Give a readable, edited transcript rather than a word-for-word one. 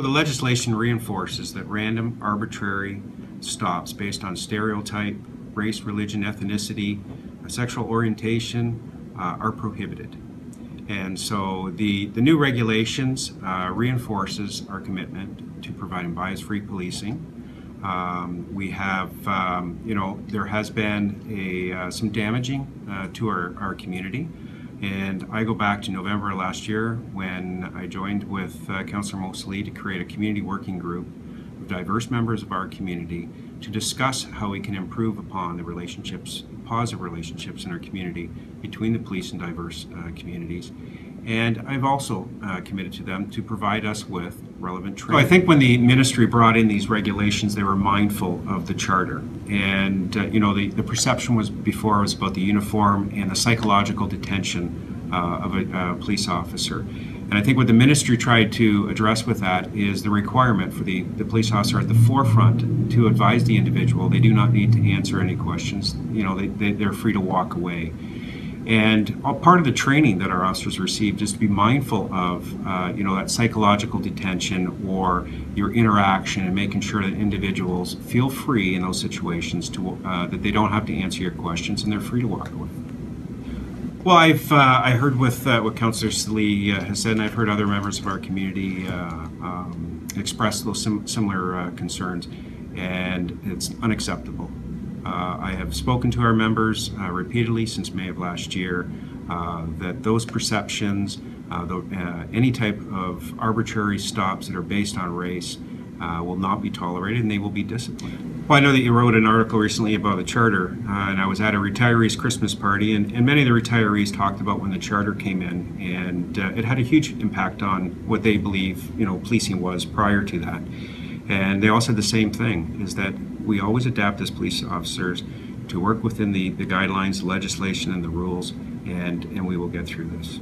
The legislation reinforces that random, arbitrary stops based on stereotype, race, religion, ethnicity, sexual orientation are prohibited. And so the new regulations reinforces our commitment to providing bias-free policing. We have, there has been some damaging to our community. And I go back to November last year when I joined with Councillor Salih to create a community working group of diverse members of our community to discuss how we can improve upon the relationships, positive relationships in our community between the police and diverse communities. And I've also committed to them to provide us with relevant training. So I think when the ministry brought in these regulations, they were mindful of the charter. And the perception was before was about the uniform and the psychological detention of a police officer. And I think what the ministry tried to address with that is the requirement for the police officer at the forefront to advise the individual they do not need to answer any questions. They're free to walk away. And part of the training that our officers received is to be mindful of, that psychological detention or your interaction and making sure that individuals feel free in those situations to that they don't have to answer your questions and they're free to walk away. Well, I heard what Councillor Salih has said, and I've heard other members of our community express those similar concerns, and it's unacceptable. I have spoken to our members repeatedly since May of last year that those perceptions, any type of arbitrary stops that are based on race will not be tolerated and they will be disciplined. Well, I know that you wrote an article recently about the charter, and I was at a retirees' Christmas party, and many of the retirees talked about when the charter came in, and it had a huge impact on what they believe policing was prior to that. And they all said the same thing, is that we always adapt as police officers to work within the guidelines, the legislation, and the rules, and we will get through this.